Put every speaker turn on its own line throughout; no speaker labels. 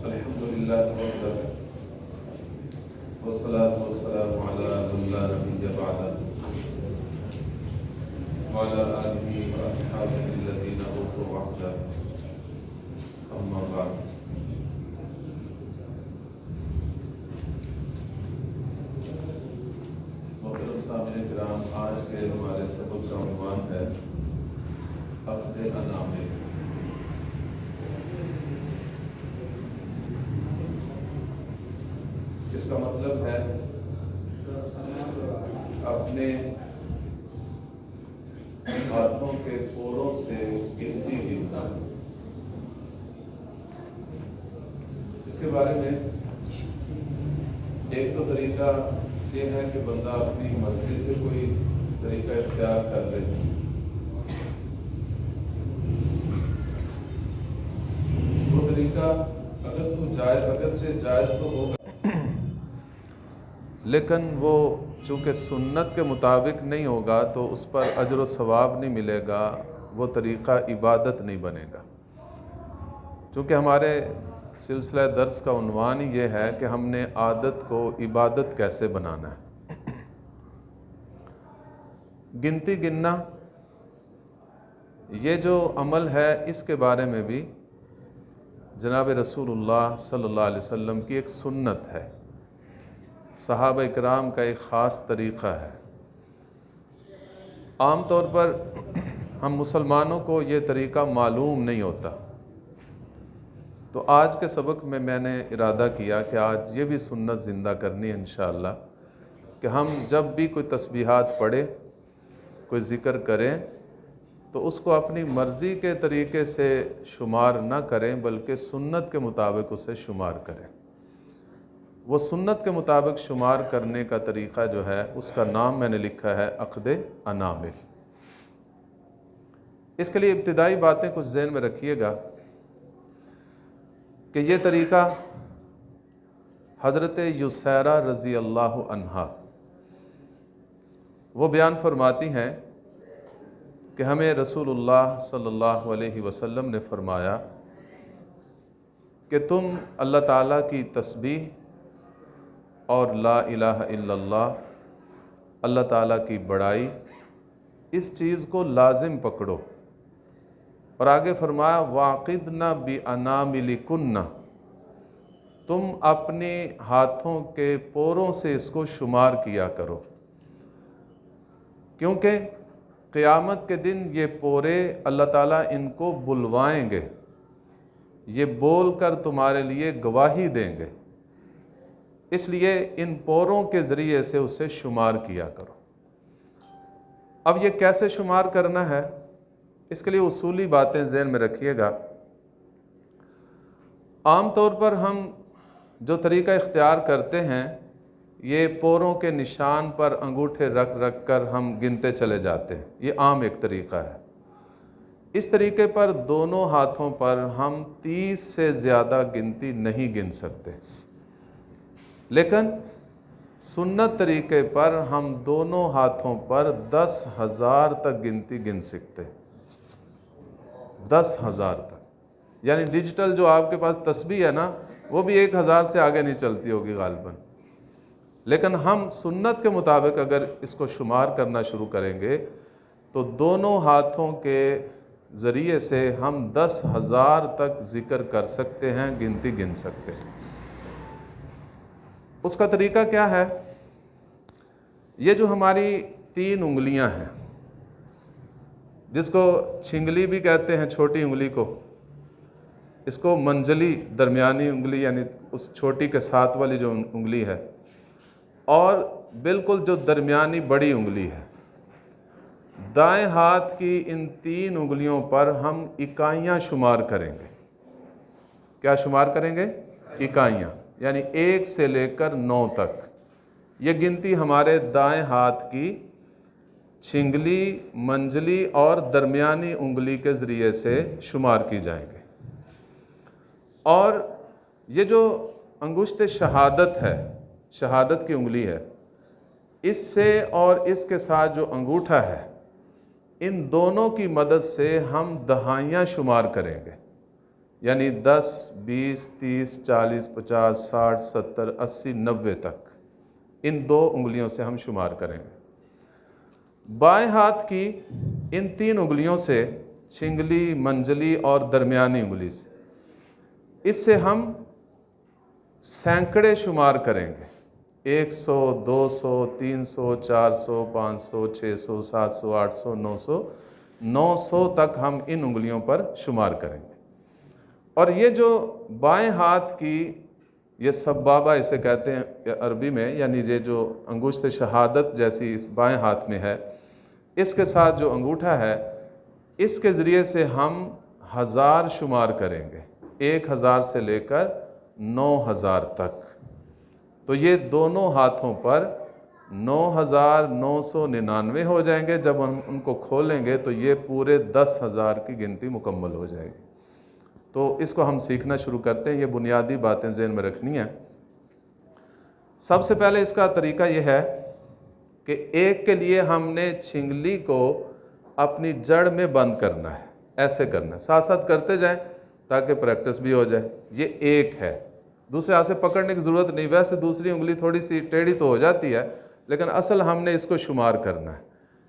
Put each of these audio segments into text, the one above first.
अल्हम्दुलिल्लाह वस्सलातु वस्सलामु अला मन ला नबिय्य बअदह व अला आलिहि व अस्हाबिहि अल्लज़ीना उतू वहदा अम्मा बाद। मोहतरम सामईन किराम, आज के हमारे सबक का उन्वान है अक़्द अनामिल। इसका मतलब है अपने हाथों के पोरों से गिनती गिनना। इसके बारे में एक तो तरीका ये है कि बंदा अपनी मर्जी से कोई तरीका इख्तियार कर ले। वो तरीका अगरचे जायज़ तो होगा, लेकिन वो चूँकि सुन्नत के मुताबिक नहीं होगा तो उस पर अजर व सवाब नहीं मिलेगा, वो तरीक़ा इबादत नहीं बनेगा। चूँकि हमारे सिलसिला दर्स का उन्वान ही ये है कि हमने आदत को इबादत कैसे बनाना है। गिनती गिनना ये जो अमल है, इसके बारे में भी जनाब रसूलुल्लाह सल्लल्लाहु अलैहि वसल्लम की एक सुन्नत है, सहाबा इकराम का एक ख़ास तरीक़ा है। आम तौर पर हम मुसलमानों को ये तरीक़ा मालूम नहीं होता, तो आज के सबक में मैंने इरादा किया कि आज ये भी सुन्नत ज़िंदा करनी है इंशाअल्लाह, कि हम जब भी कोई तस्बीहात पढ़े, कोई ज़िक्र करें, तो उसको अपनी मर्ज़ी के तरीक़े से शुमार ना करें, बल्कि सुन्नत के मुताबिक उसे शुमार करें। वो सुन्नत के मुताबिक शुमार करने का तरीक़ा जो है, उसका नाम मैंने लिखा है अक़्द अनामिल। इसके लिए इब्तिदाई बातें कुछ ज़हन में रखिएगा कि ये तरीक़ा हज़रत युसैरा रज़ी अल्लाह अन्हा वो बयान फरमाती हैं कि हमें रसूलुल्लाह सल्लल्लाहु अलैहि वसल्लम ने फ़रमाया कि तुम अल्लाह ताला की तस्बीह और ला इलाहा इल्लल्लाह, अल्लाह ताला की बड़ाई, इस चीज़ को लाजिम पकड़ो। और आगे फरमाया वाक़िदना बि अनामिलिकुन्ना, तुम अपने हाथों के पोरों से इसको शुमार किया करो, क्योंकि क़यामत के दिन ये पोरे अल्लाह ताला इनको बुलवाएंगे, ये बोल कर तुम्हारे लिए गवाही देंगे, इसलिए इन पोरों के ज़रिए से उसे शुमार किया करो। अब ये कैसे शुमार करना है, इसके लिए उसूली बातें ज़हन में रखिएगा। आम तौर पर हम जो तरीक़ा इख्तियार करते हैं, ये पोरों के निशान पर अंगूठे रख रख कर हम गिनते चले जाते हैं, ये आम एक तरीक़ा है। इस तरीक़े पर दोनों हाथों पर हम 30 से ज़्यादा गिनती नहीं गिन सकते, लेकिन सुन्नत तरीक़े पर हम दोनों हाथों पर 10,000 तक गिनती गिन सकते हैं। 10,000 तक, यानी डिजिटल जो आपके पास तस्बीह है ना, वो भी 1,000 से आगे नहीं चलती होगी गालिबन, लेकिन हम सुन्नत के मुताबिक अगर इसको शुमार करना शुरू करेंगे तो दोनों हाथों के ज़रिए से हम 10,000 तक ज़िक्र कर सकते हैं, गिनती गिन सकते हैं। उसका तरीक़ा क्या है? ये जो हमारी 3 उंगलियां हैं, जिसको छिंगली भी कहते हैं, छोटी उंगली को, इसको मंजली दरमियानी उंगली यानी उस छोटी के साथ वाली जो उंगली है, और बिल्कुल जो दरमियानी बड़ी उंगली है, दाएं हाथ की इन 3 उंगलियों पर हम इकाइयाँ शुमार करेंगे। क्या शुमार करेंगे? इकाइयाँ, यानी 1 से लेकर 9 तक। ये गिनती हमारे दाएं हाथ की छिंगली, मंजली और दरमियानी उंगली के ज़रिए से शुमार की जाएंगे। और ये जो अंगुश्त शहादत है, शहादत की उंगली है, इससे और इसके साथ जो अंगूठा है, इन दोनों की मदद से हम दहाइयाँ शुमार करेंगे। यानी 10, 20, 30, 40, 50, 60, 70, 80, 90 तक इन 2 उंगलियों से हम शुमार करेंगे। बाएं हाथ की इन 3 उंगलियों से, छिंगली, मंजली और दरमियानी उंगली से, इससे हम सैकड़े शुमार करेंगे। 100, 200, 300, 400, 500, 600, 700, 800, 900, 900 तक हम इन उंगलियों पर शुमार करेंगे। और ये जो बाएं हाथ की, ये सबबाबा इसे कहते हैं अरबी में, यानी ये जो अंगुश्त शहादत जैसी इस बाएं हाथ में है, इसके साथ जो अंगूठा है, इसके ज़रिए से हम 1000 शुमार करेंगे, 1000 से लेकर 9000 तक। तो ये दोनों हाथों पर 9999 हो जाएंगे। जब हम उनको खोलेंगे तो ये पूरे 10,000 की गिनती मुकम्मल हो जाएगी। तो इसको हम सीखना शुरू करते हैं। ये बुनियादी बातें ज़हन में रखनी है। सबसे पहले इसका तरीका ये है कि एक के लिए हमने छिंगली को अपनी जड़ में बंद करना है, ऐसे करना है, साथ साथ करते जाएं ताकि प्रैक्टिस भी हो जाए। ये एक है, दूसरे हाथ से पकड़ने की ज़रूरत नहीं। वैसे दूसरी उंगली थोड़ी सी टेढ़ी तो हो जाती है, लेकिन असल हमने इसको शुमार करना है।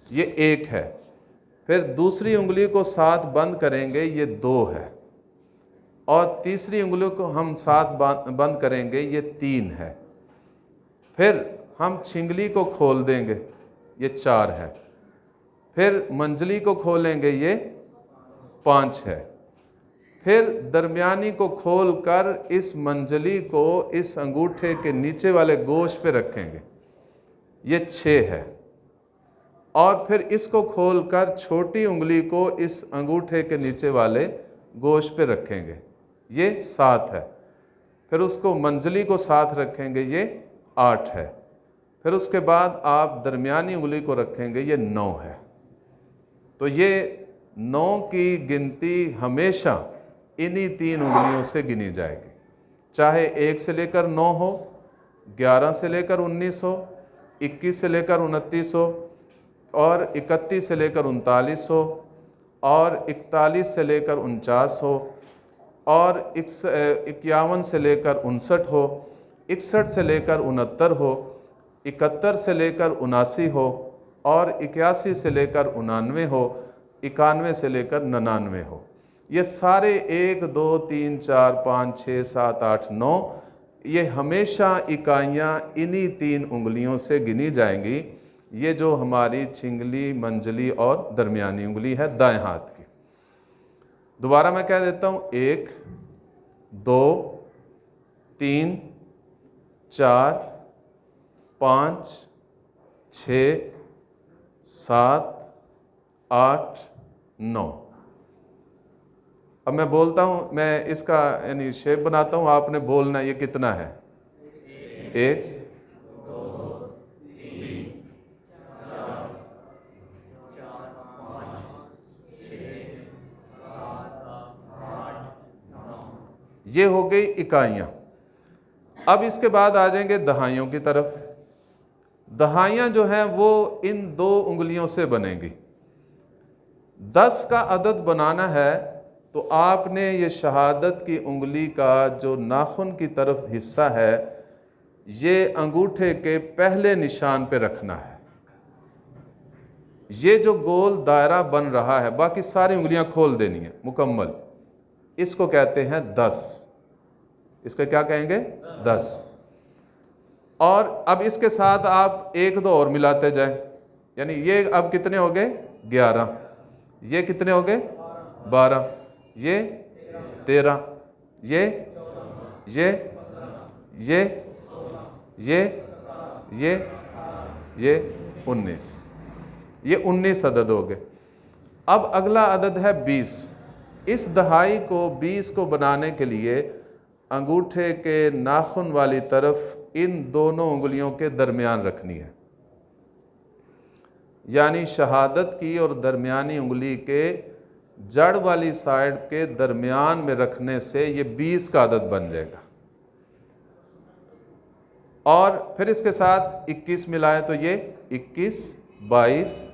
ये एक है। फिर दूसरी उंगली को साथ बंद करेंगे, ये 2 है। और तीसरी उंगली को हम साथ बंद करेंगे, ये 3 है। फिर हम छिंगली को खोल देंगे, ये 4 है। फिर मंजली को खोलेंगे, ये 5 है। फिर दरमियानी को खोलकर इस मंजली को इस अंगूठे के नीचे वाले गोश पे रखेंगे, ये 6 है। और फिर इसको खोलकर छोटी उंगली को इस अंगूठे के नीचे वाले गोश पे रखेंगे, ये 7 है। फिर उसको मंजली को साथ रखेंगे, ये 8 है। फिर उसके बाद आप दरमियानी उंगली को रखेंगे, ये 9 है। तो ये 9 की गिनती हमेशा इन्हीं 3 उंगलियों से गिनी जाएगी, चाहे 1 से लेकर 9 हो, 11 से लेकर 19 हो, 21 से लेकर 29 हो, और 31 से लेकर 39 हो, और 41 से लेकर 49 हो, और 51 से लेकर 59 हो, 61 से लेकर 69 हो, 71 से लेकर 79 हो, और 81 से लेकर 89 हो, 91 से लेकर 99 हो। ये सारे 1, 2, 3, 4, 5, 6, 7, 8, 9 ये हमेशा इकाइयाँ इन्हीं 3 उंगलियों से गिनी जाएंगी। ये जो हमारी छिंगली, मंजली और दरमियानी उंगली है दाएं हाथ की। दोबारा मैं कह देता हूँ, 1, 2, 3, 4, 5, 6, 7, 8, 9। अब मैं बोलता हूँ, मैं इसका यानी शेप बनाता हूँ, आपने बोलना ये कितना है। 1, 2, 3, 4, 5, 6, 7, 8, 9। ये हो गई इकाइयाँ। अब इसके बाद आ जाएंगे दहाइयों की तरफ। दहाइयाँ जो हैं वो इन 2 उंगलियों से बनेंगी। 10 का अदद बनाना है तो आपने ये शहादत की उंगली का जो नाखून की तरफ हिस्सा है, ये अंगूठे के पहले निशान पे रखना है। ये जो गोल दायरा बन रहा है, बाकी सारी उंगलियां खोल देनी है मुकम्मल, इसको कहते हैं 10। इसको क्या कहेंगे? 10। और अब इसके साथ आप 1-2 और मिलाते जाएं, यानी ये अब कितने हो गए? 11। ये कितने हो गए? 12। ये 13। ये 19। ये 19 अदद हो गए। अब अगला अदद है 20। इस दहाई को 20 को बनाने के लिए अंगूठे के नाखून वाली तरफ इन दोनों उंगलियों के दरमियान रखनी है, यानी शहादत की और दरमियानी उंगली के जड़ वाली साइड के दरमियान में रखने से ये 20 का अदद बन जाएगा। और फिर इसके साथ 21 मिलाए तो ये 21, 22,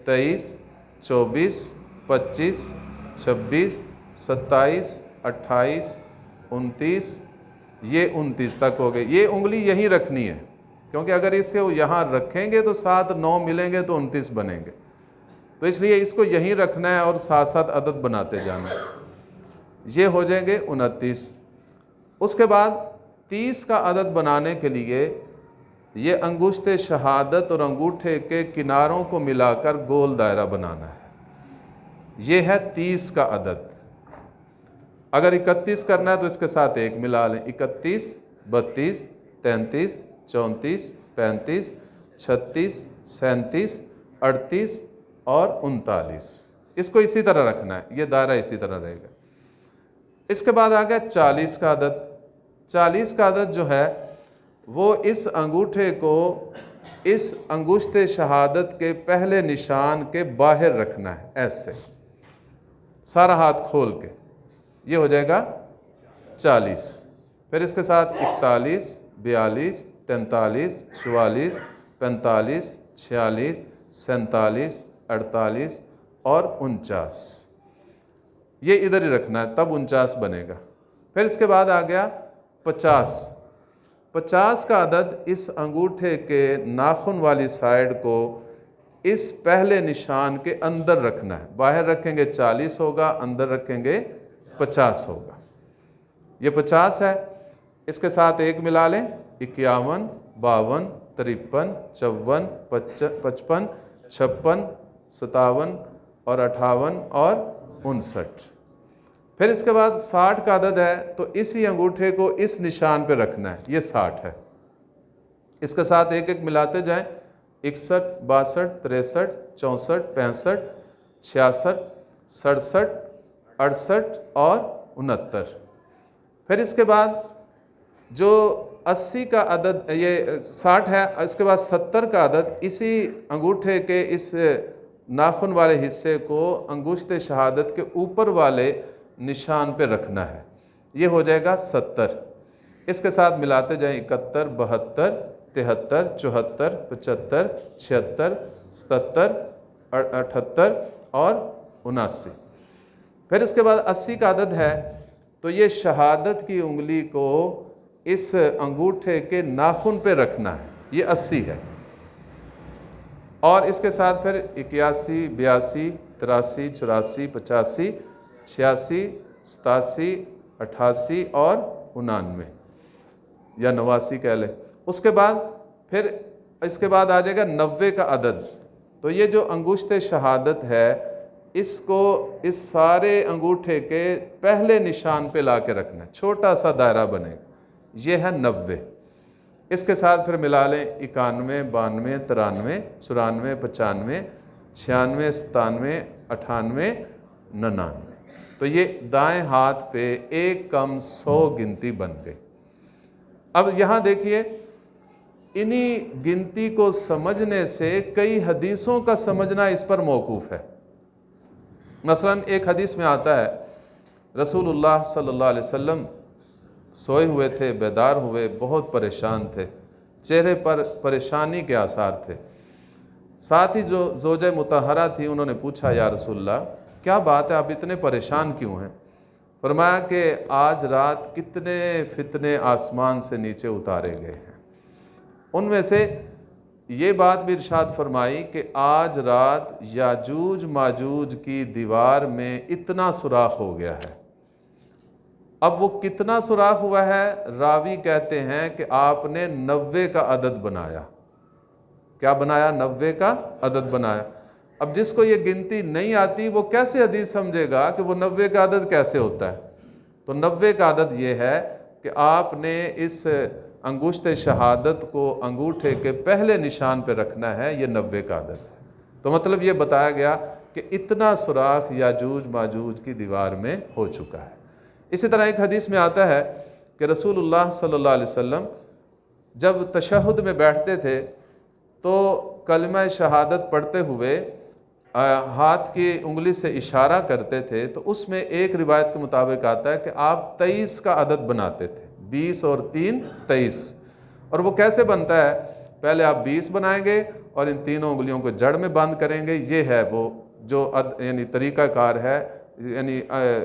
23, 24, 25, 26, 27, 28, 29, ये 29 तक हो गए। ये उंगली यहीं रखनी है, क्योंकि अगर इसे यहाँ रखेंगे तो 7 9 मिलेंगे तो 29 बनेंगे, तो इसलिए इसको यहीं रखना है और साथ साथ अदद बनाते जाना है। ये हो जाएंगे 29। उसके बाद 30 का अदद बनाने के लिए ये अंगुश्ते शहादत और अंगूठे के किनारों को मिलाकर गोल दायरा बनाना है। ये है 30 का अदद। अगर 31 करना है तो इसके साथ एक मिला लें। 31, 32, 33, 34, 35, 36, 37, 38 और 39। इसको इसी तरह रखना है, ये दायरा इसी तरह रहेगा। इसके बाद आ गया 40 का अदद। 40 का अदद जो है वो इस अंगूठे को इस अंगुश्ते शहादत के पहले निशान के बाहर रखना है, ऐसे सारा हाथ खोल के, ये हो जाएगा 40। फिर इसके साथ 41, 42, 43, 44, 45, 46, 47, 48 और 49। ये इधर ही रखना है, तब 49 बनेगा। फिर इसके बाद आ गया 50। 50 का अदद इस अंगूठे के नाखून वाली साइड को इस पहले निशान के अंदर रखना है। बाहर रखेंगे 40 होगा, अंदर रखेंगे 50 होगा। ये 50 है। इसके साथ एक मिला लें। 51, 52, 53, 54, 55, 56, 57 और 58 और 59। फिर इसके बाद 60 का अदद है, तो इसी अंगूठे को इस निशान पे रखना है, ये 60 है। इसके साथ एक एक मिलाते जाएं। 61, 62, 63, 64, 65, 66, 67, 68 और 69। फिर इसके बाद जो 80 का अदद, ये 60 है, इसके बाद 70 का अदद इसी अंगूठे के इस नाखून वाले हिस्से को अंगुश्ते शहादत के ऊपर वाले निशान पे रखना है, ये हो जाएगा 70। इसके साथ मिलाते जाएं। 71, 72, 73, 74, 75, 76, 77, 78 और 79। फिर इसके बाद 80 का अदद है, तो ये शहादत की उंगली को इस अंगूठे के नाखून पे रखना है, ये 80 है। और इसके साथ फिर 81, 82, 83, 84, 85, 86, 87, 88 और 89 या 89 कह लें। उसके बाद फिर इसके बाद आ जाएगा 90 का अदद। तो ये जो अंगुश्ते शहादत है, इसको इस सारे अंगूठे के पहले निशान पे ला के रखना है, छोटा सा दायरा बनेगा, ये है 90। इसके साथ फिर मिला लें 91, 92, 93, 94, 95, 96, 97, 98, 99। तो ये दाएं हाथ पे एक कम 100 गिनती बन गई। अब यहाँ देखिए, इन्हीं गिनती को समझने से कई हदीसों का समझना इस पर मौकूफ़ है। मसलन एक हदीस में आता है, रसूलुल्लाह सल्लल्लाहु अलैहि वसल्लम सोए हुए थे, बेदार हुए, बहुत परेशान थे, चेहरे पर परेशानी के आसार थे। साथ ही जो ज़ौजा मुतहरा थी, उन्होंने पूछा, या रसूलल्लाह क्या बात है, आप इतने परेशान क्यों हैं? फरमाया कि आज रात कितने फितने आसमान से नीचे उतारे गए हैं। उनमें से ये बात भी इरशाद फरमाई कि आज रात याजूज माजूज की दीवार में इतना सुराख हो गया है। अब वो कितना सुराख हुआ है, रावी कहते हैं कि आपने 90 का अदद बनाया। क्या बनाया? 90 का अदद बनाया। अब जिसको ये गिनती नहीं आती वो कैसे हदीस समझेगा कि वो 90 का अदद कैसे होता है? तो 90 का अदद ये है कि आपने इस अंगुश्ते शहादत को अंगूठे के पहले निशान पे रखना है, ये 90 का अदद है। तो मतलब ये बताया गया कि इतना सुराख याजूज माजूज की दीवार में हो चुका है। इसी तरह एक हदीस में आता है कि रसूलुल्लाह सल्लल्लाहु अलैहि वसल्लम जब तशहुद में बैठते थे तो कलमा शहादत पढ़ते हुए हाथ की उंगली से इशारा करते थे। तो उसमें एक रिवायत के मुताबिक आता है कि आप 23 का अदद बनाते थे, 20 और 3 23। और वो कैसे बनता है? पहले आप 20 बनाएंगे और इन तीनों उंगलियों को जड़ में बंद करेंगे। ये है वो जो यानी तरीक़ाकार है यानी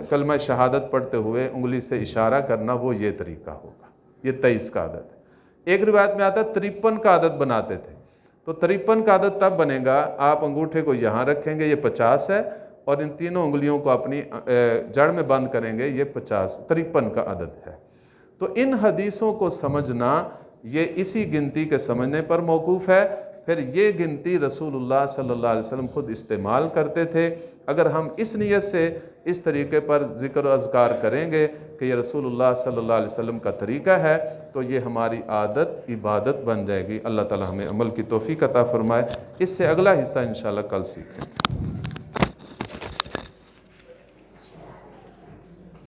कलमा शहादत पढ़ते हुए उंगली से इशारा करना, वो ये तरीका होगा। ये 23 का आदत है। एक रिवायत में आता है 53 का आदत बनाते थे। तो 53 का आदत तब बनेगा, आप अंगूठे को यहाँ रखेंगे, ये 50 है, और इन तीनों उंगलियों को अपनी जड़ में बंद करेंगे, ये 53 का आदत है। तो इन हदीसों को समझना ये इसी गिनती के समझने पर मौकूफ़ है। फिर ये गिनती रसूलुल्लाह सल्लल्लाहु अलैहि वसल्लम खुद इस्तेमाल करते थे। अगर हम इस नीयत से इस तरीके पर ज़िक्र अज़कार करेंगे कि ये रसूलुल्लाह सल्लल्लाहु अलैहि वसल्लम का तरीका है, तो ये हमारी आदत, इबादत बन जाएगी। अल्लाह ताला हमें अमल की तौफ़ीक़ अता फ़रमाए। इससे अगला हिस्सा इंशाअल्लाह कल सीखेंगे।